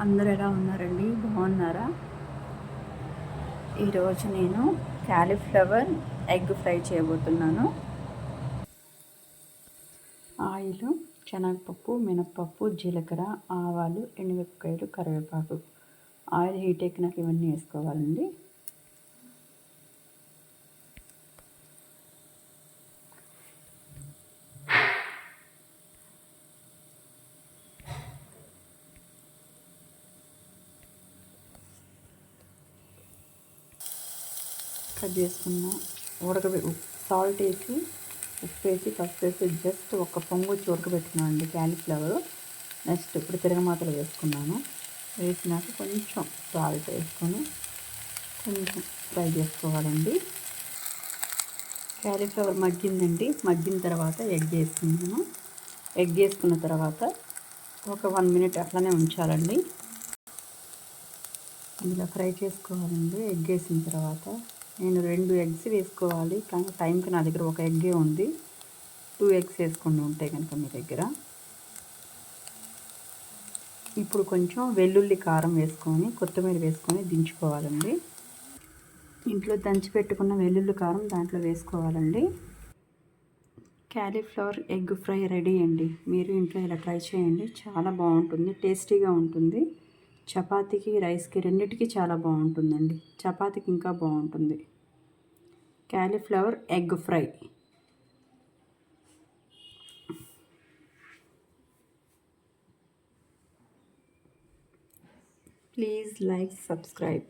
అందరూ ఎలా ఉన్నారండి? బాగున్నారా? ఈరోజు నేను క్యాలీఫ్లవర్ ఎగ్ ఫ్రై చేయబోతున్నాను. ఆయిల్, శనగపప్పు, మినప్పప్పు, జీలకర్ర, ఆవాలు, ఎండుమిరపకాయలు, కరివేపాకు. ఆయిల్ హీట్ ఎక్కినాక ఇవన్నీ వేసుకోవాలండి. కట్ చేసుకున్న సాల్ట్ వేసి, ఉప్పు వేసి, పసుపు వేసి జస్ట్ ఒక పొంగు వచ్చి ఉడకబెట్టుకున్నాను అండి క్యాలీఫ్లవర్. నెక్స్ట్ ఇప్పుడు తిరగమాతలు వేసుకున్నాను. వేసినాక కొంచెం సాల్ట్ వేసుకొని కొంచెం ఫ్రై చేసుకోవాలండి. క్యాలీఫ్లవర్ మగ్గిందండి. మగ్గిన తర్వాత ఎగ్ వేసుకున్నాను. ఎగ్ వేసుకున్న తర్వాత ఒక 1 మినిట్ అట్లనే ఉంచాలండి. అందులో ఫ్రై చేసుకోవాలండి. ఎగ్ వేసిన తర్వాత నేను 2 ఎగ్స్ వేసుకోవాలి, కానీ టైంకి నా దగ్గర ఒక ఎగ్గే ఉంది. 2 ఎగ్స్ వేసుకొని ఉంటే కనుక మీ దగ్గర. ఇప్పుడు కొంచెం వెల్లుల్లి కారం వేసుకొని, కొత్తిమీర వేసుకొని దించుకోవాలండి. ఇంట్లో దంచి పెట్టుకున్న వెల్లుల్లి కారం దాంట్లో వేసుకోవాలండి. క్యాలీఫ్లవర్ ఎగ్ ఫ్రై రెడీ అండి. మీరు ఇంట్లో ఇలా ట్రై చేయండి, చాలా బాగుంటుంది, టేస్టీగా ఉంటుంది. చపాతీకి, రైస్కి రెండిటికి చాలా బాగుంటుందండి. చపాతీకి ఇంకా బాగుంటుంది. Cauliflower egg fry. Please like, subscribe.